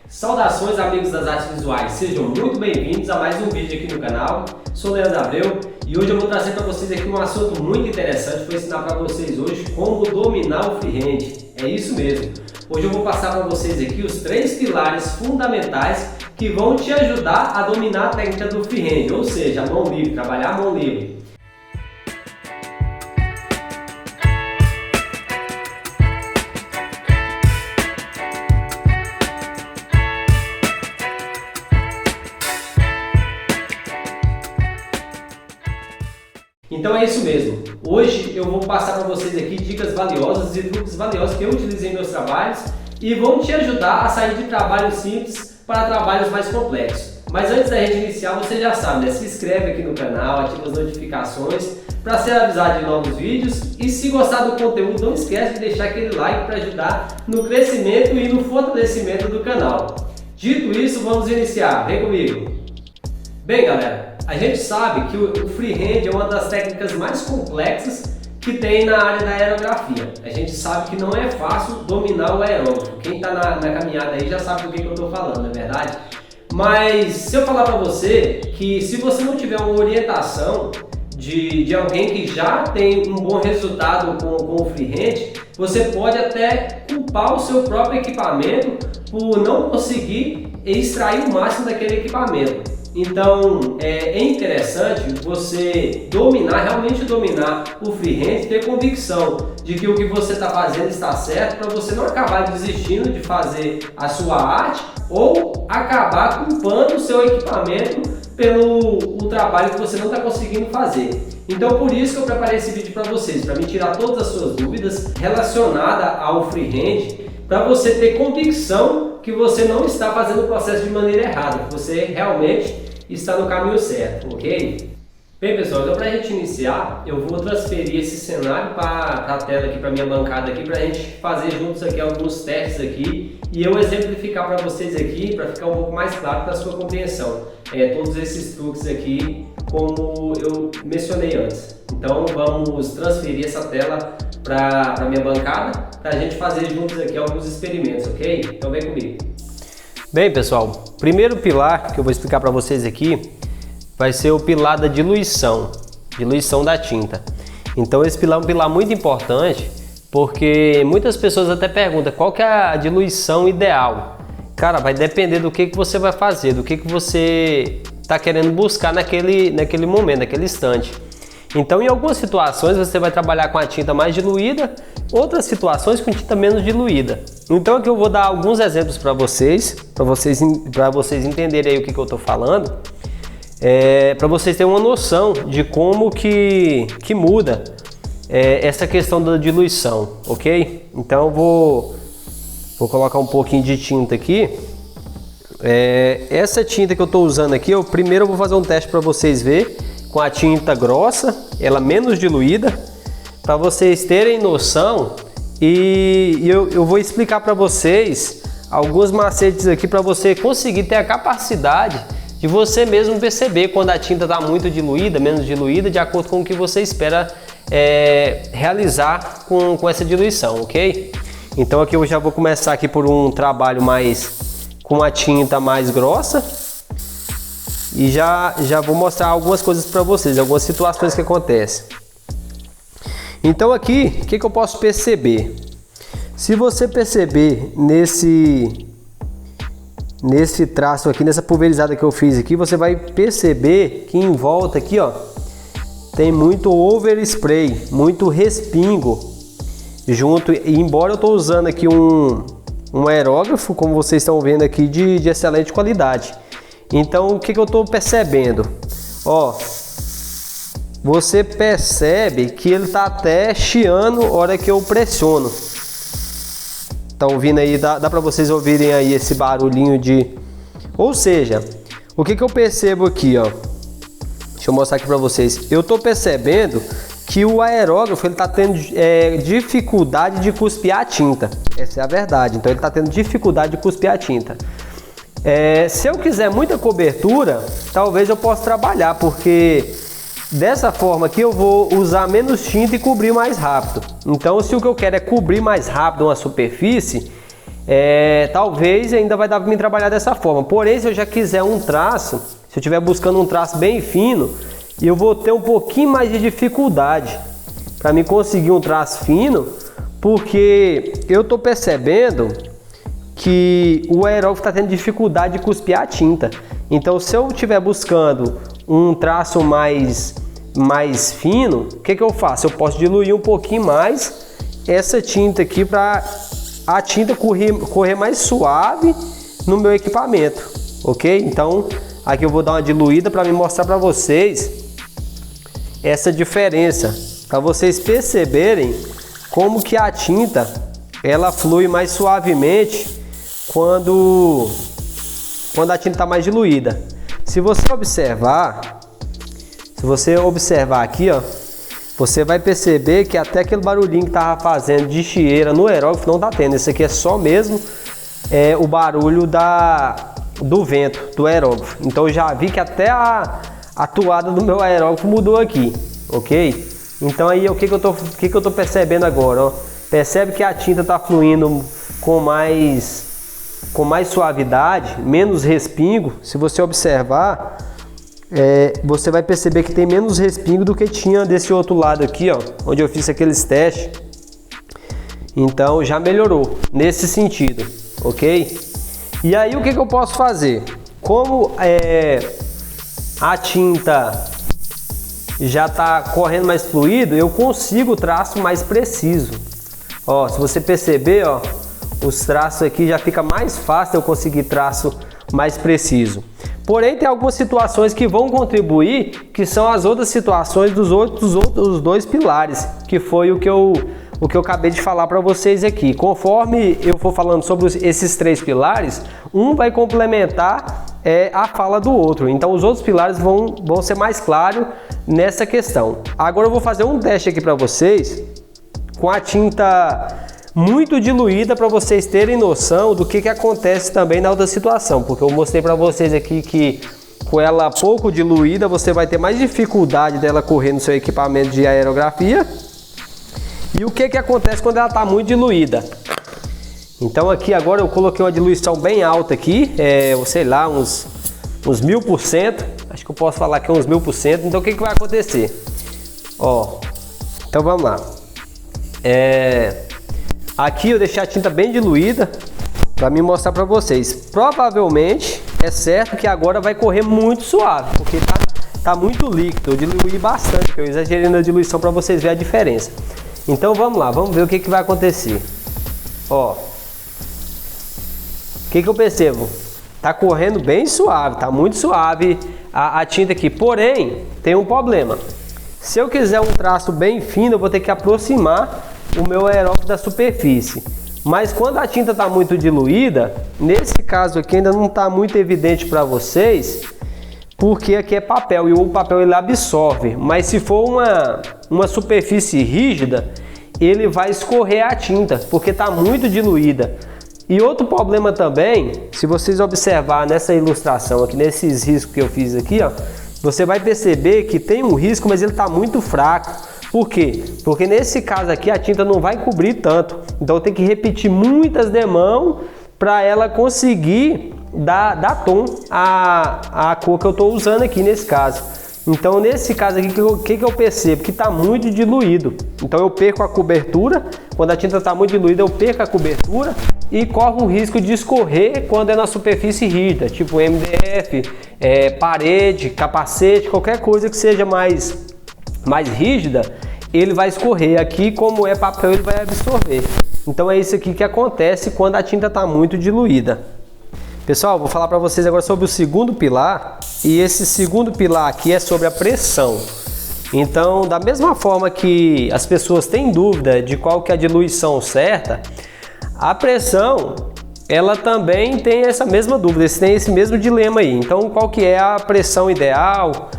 Saudações, amigos das artes visuais, sejam muito bem-vindos a mais um vídeo aqui no canal. Sou Leandro Abreu e hoje eu vou trazer para vocês aqui um assunto muito interessante. Vou ensinar para vocês hoje como dominar o freehand. É isso mesmo. Hoje eu vou passar para vocês aqui os 3 pilares fundamentais que vão te ajudar a dominar a técnica do freehand, ou seja, a mão livre, trabalhar a mão livre. Então é isso mesmo. Hoje eu vou passar para vocês aqui dicas valiosas e truques valiosos que eu utilizei em meus trabalhos e vão te ajudar a sair de trabalhos simples para trabalhos mais complexos. Mas antes da gente iniciar, você já sabe, né? Se inscreve aqui no canal, ativa as notificações para ser avisado de novos vídeos e se gostar do conteúdo, não esquece de deixar aquele like para ajudar no crescimento e no fortalecimento do canal. Dito isso, vamos iniciar. Vem comigo! Bem, galera, a gente sabe que o freehand é uma das técnicas mais complexas que tem na área da aerografia. A gente sabe que não é fácil dominar o aerógrafo. Quem está na caminhada aí já sabe do que eu estou falando, não é verdade? Mas se eu falar para você que se você não tiver uma orientação de alguém que já tem um bom resultado com o freehand, você pode até culpar o seu próprio equipamento por não conseguir extrair o máximo daquele equipamento. Então é interessante você realmente dominar o freehand, ter convicção de que o que você está fazendo está certo, para você não acabar desistindo de fazer a sua arte ou acabar culpando o seu equipamento pelo trabalho que você não está conseguindo fazer. Então por isso que eu preparei esse vídeo para vocês, para me tirar todas as suas dúvidas relacionadas ao freehand, para você ter convicção que você não está fazendo o processo de maneira errada, que você realmente está no caminho certo, ok? Bem, pessoal, então para a gente iniciar, eu vou transferir esse cenário para a tela aqui, para minha bancada aqui, para a gente fazer juntos aqui alguns testes aqui e eu exemplificar para vocês aqui, para ficar um pouco mais claro para a sua compreensão. Todos esses truques aqui, como eu mencionei antes. Então vamos transferir essa tela para a minha bancada, para a gente fazer juntos aqui alguns experimentos, ok? Então vem comigo. Bem, pessoal, primeiro pilar que eu vou explicar para vocês aqui vai ser o pilar da diluição da tinta. Então esse pilar é um pilar muito importante porque muitas pessoas até perguntam qual que é a diluição ideal. Cara, vai depender do que você vai fazer, do que você está querendo buscar naquele momento, naquele instante. Então em algumas situações você vai trabalhar com a tinta mais diluída, outras situações com tinta menos diluída. Então aqui eu vou dar alguns exemplos para vocês entenderem aí o que eu estou falando, para vocês terem uma noção de como que muda essa questão da diluição, ok? Então eu vou colocar um pouquinho de tinta aqui. Essa tinta que eu estou usando aqui, primeiro eu vou fazer um teste para vocês verem com a tinta grossa, ela menos diluída, para vocês terem noção e eu vou explicar para vocês alguns macetes aqui para você conseguir ter a capacidade de você mesmo perceber quando a tinta está muito diluída, menos diluída, de acordo com o que você espera realizar com essa diluição, ok? Então aqui eu já vou começar aqui por um trabalho com a tinta mais grossa e já vou mostrar algumas coisas para vocês, algumas situações que acontecem. Então aqui, o que eu posso perceber? Se você perceber nesse traço aqui, nessa pulverizada que eu fiz aqui, você vai perceber que em volta aqui, ó, tem muito overspray, muito respingo junto. E embora eu estou usando aqui um aerógrafo, como vocês estão vendo aqui, de excelente qualidade. Então o que eu estou percebendo? Ó, você percebe que ele está até chiando na hora que eu pressiono. Tá ouvindo aí? Dá para vocês ouvirem aí esse barulhinho de... Ou seja, o que eu percebo aqui, ó? Deixa eu mostrar aqui para vocês. Eu tô percebendo que o aerógrafo ele tá tendo dificuldade de cuspir a tinta. Essa é a verdade. Então ele tá tendo dificuldade de cuspir a tinta. Se eu quiser muita cobertura, talvez eu possa trabalhar, porque dessa forma aqui eu vou usar menos tinta e cobrir mais rápido. Então se o que eu quero é cobrir mais rápido uma superfície, talvez ainda vai dar para me trabalhar dessa forma. Porém, se eu já quiser um traço, se eu estiver buscando um traço bem fino, eu vou ter um pouquinho mais de dificuldade para me conseguir um traço fino, porque eu estou percebendo que o aerógrafo está tendo dificuldade de cuspir a tinta. Então, se eu estiver buscando um traço mais fino, o que eu faço? Eu posso diluir um pouquinho mais essa tinta aqui para a tinta correr mais suave no meu equipamento, ok? Então, aqui eu vou dar uma diluída para me mostrar para vocês essa diferença, para vocês perceberem como que a tinta ela flui mais suavemente quando a tinta está mais diluída. Se você observar aqui, ó, você vai perceber que até aquele barulhinho que tava fazendo de chieira no aerógrafo não tá tendo. Esse aqui é só mesmo o barulho do vento do aerógrafo. Então eu já vi que até a toada do meu aerógrafo mudou aqui, ok? Então aí o que eu tô percebendo agora, ó? Percebe que a tinta tá fluindo com mais suavidade, menos respingo. Se você observar, você vai perceber que tem menos respingo do que tinha desse outro lado aqui, ó, onde eu fiz aqueles testes. Então já melhorou nesse sentido, ok? E aí o que eu posso fazer? Como a tinta já está correndo mais fluido, eu consigo o traço mais preciso. Ó, se você perceber, ó, os traços aqui já fica mais fácil eu conseguir traço mais preciso. Porém, tem algumas situações que vão contribuir, que são as outras situações dos outros dois pilares, que foi o que eu acabei de falar para vocês aqui. Conforme eu for falando sobre esses três pilares, um vai complementar a fala do outro. Então, os outros pilares vão ser mais claros nessa questão. Agora eu vou fazer um teste aqui para vocês com a tinta muito diluída, para vocês terem noção do que acontece também na outra situação, porque eu mostrei para vocês aqui que com ela pouco diluída você vai ter mais dificuldade dela correr no seu equipamento de aerografia. E o que acontece quando ela está muito diluída? Então aqui agora eu coloquei uma diluição bem alta aqui, sei lá, uns 1000%, acho que eu posso falar que é uns 1000%. Então o que vai acontecer? Ó, então vamos lá. Aqui eu deixei a tinta bem diluída para me mostrar para vocês. Provavelmente é certo que agora vai correr muito suave, porque tá muito líquido. Eu diluí bastante, eu exagerei na diluição para vocês verem a diferença. Então vamos lá, vamos ver o que vai acontecer. Ó, o que eu percebo? Tá correndo bem suave, tá muito suave a tinta aqui. Porém, tem um problema. Se eu quiser um traço bem fino, eu vou ter que aproximar o meu aerógrafo da superfície. Mas quando a tinta está muito diluída, nesse caso aqui ainda não está muito evidente para vocês, porque aqui é papel e o papel ele absorve. Mas se for uma superfície rígida, ele vai escorrer a tinta, porque está muito diluída. E outro problema também, se vocês observar nessa ilustração aqui, nesses riscos que eu fiz aqui, ó, você vai perceber que tem um risco, mas ele está muito fraco. Por quê? Porque nesse caso aqui a tinta não vai cobrir tanto. Então eu tenho que repetir muitas demãos para ela conseguir dar tom à cor que eu estou usando aqui nesse caso. Então nesse caso aqui, o que eu percebo? Que está muito diluído. Então eu perco a cobertura. Quando a tinta está muito diluída, eu perco a cobertura e corro o risco de escorrer quando é na superfície rígida, tipo MDF, parede, capacete, qualquer coisa que seja mais rígida, ele vai escorrer. Aqui, como é papel, ele vai absorver. Então é isso aqui que acontece quando a tinta está muito diluída. Pessoal, vou falar para vocês agora sobre o segundo pilar, e esse segundo pilar aqui é sobre a pressão. Então, da mesma forma que as pessoas têm dúvida de qual que é a diluição certa, a pressão, ela também tem essa mesma dúvida, tem esse mesmo dilema aí. Então, qual que é a pressão ideal?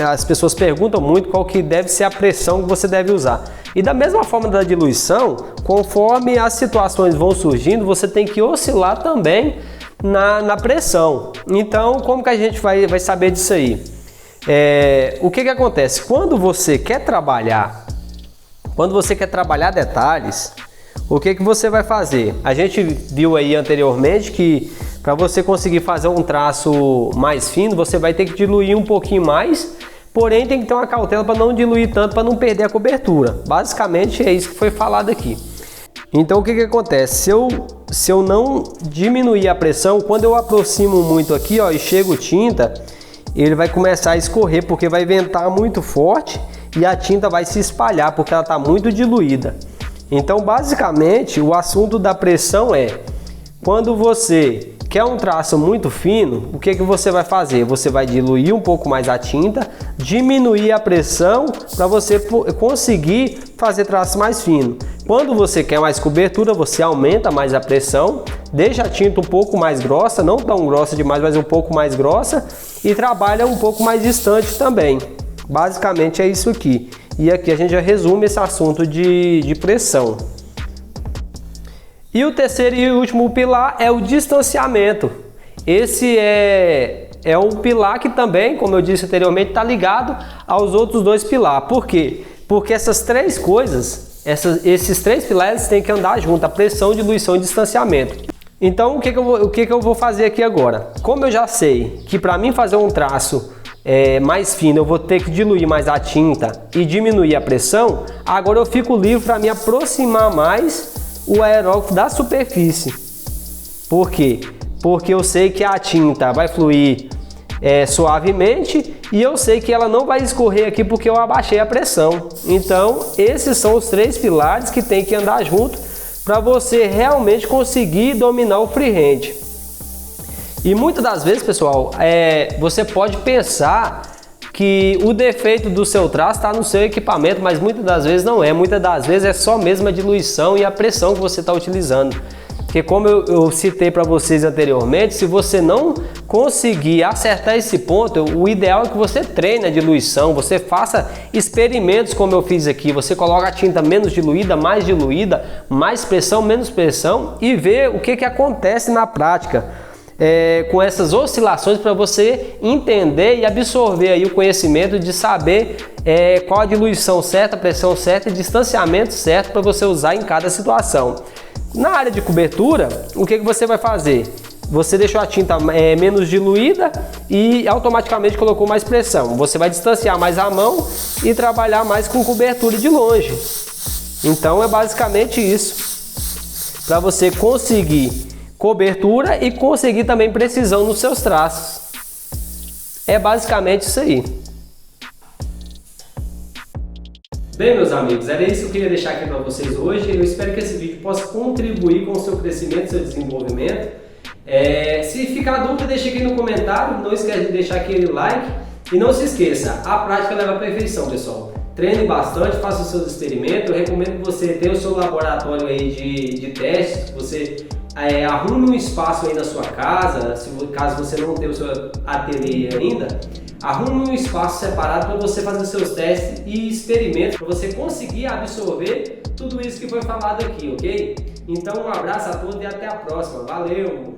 As pessoas perguntam muito qual que deve ser a pressão que você deve usar. E da mesma forma da diluição, conforme as situações vão surgindo, você tem que oscilar também na pressão. Então, como que a gente vai saber disso aí? O que quacontece? Quando você quer trabalhar detalhes, o que você vai fazer? A gente viu aí anteriormente que para você conseguir fazer um traço mais fino, você vai ter que diluir um pouquinho mais, porém tem que ter uma cautela para não diluir tanto, para não perder a cobertura. Basicamente é isso que foi falado aqui. Então o que acontece? Se eu não diminuir a pressão, quando eu aproximo muito aqui, ó, e chego tinta, ele vai começar a escorrer porque vai ventar muito forte e a tinta vai se espalhar porque ela está muito diluída. Então basicamente o assunto da pressão é, quando você quer um traço muito fino, o que você vai fazer? Você vai diluir um pouco mais a tinta, diminuir a pressão para você conseguir fazer traço mais fino. Quando você quer mais cobertura, você aumenta mais a pressão, deixa a tinta um pouco mais grossa, não tão grossa demais, mas um pouco mais grossa, e trabalha um pouco mais distante também. Basicamente é isso aqui. E aqui a gente já resume esse assunto de pressão. E o terceiro e último pilar é o distanciamento. Esse é um pilar que também, como eu disse anteriormente, está ligado aos outros dois pilares. Por quê? Porque essas três coisas, esses três pilares têm que andar junto, a pressão, diluição e distanciamento. Então o que eu vou fazer aqui agora? Como eu já sei que para mim fazer um traço mais fino eu vou ter que diluir mais a tinta e diminuir a pressão, agora eu fico livre para me aproximar mais o aerógrafo da superfície. Por quê? Porque eu sei que a tinta vai fluir suavemente e eu sei que ela não vai escorrer aqui porque eu abaixei a pressão. Então esses são os três pilares que tem que andar junto para você realmente conseguir dominar o freehand. E muitas das vezes, pessoal, você pode pensar que o defeito do seu traço está no seu equipamento, mas muitas das vezes não é. Muitas das vezes é só mesmo a diluição e a pressão que você está utilizando. Porque como eu citei para vocês anteriormente, se você não conseguir acertar esse ponto, o ideal é que você treine a diluição, você faça experimentos como eu fiz aqui, você coloca a tinta menos diluída, mais pressão, menos pressão e vê o que acontece na prática. Com essas oscilações para você entender e absorver aí o conhecimento de saber qual a diluição certa, a pressão certa e distanciamento certo para você usar em cada situação. Na área de cobertura, o que você vai fazer? Você deixou a tinta menos diluída e automaticamente colocou mais pressão. Você vai distanciar mais a mão e trabalhar mais com cobertura de longe. Então é basicamente isso. Para você conseguir cobertura e conseguir também precisão nos seus traços. É basicamente isso aí. Bem, meus amigos, era isso que eu queria deixar aqui para vocês hoje. Eu espero que esse vídeo possa contribuir com o seu crescimento, seu desenvolvimento. Se ficar dúvida, deixa aqui no comentário. Não esquece de deixar aquele like. E não se esqueça, a prática leva à perfeição, pessoal. Treine bastante, faça os seus experimentos. Eu recomendo que você tenha o seu laboratório aí de testes. Você arrume um espaço aí na sua casa, caso você não tenha o seu ateliê ainda, arrume um espaço separado para você fazer seus testes e experimentos, para você conseguir absorver tudo isso que foi falado aqui, ok? Então um abraço a todos e até a próxima, valeu!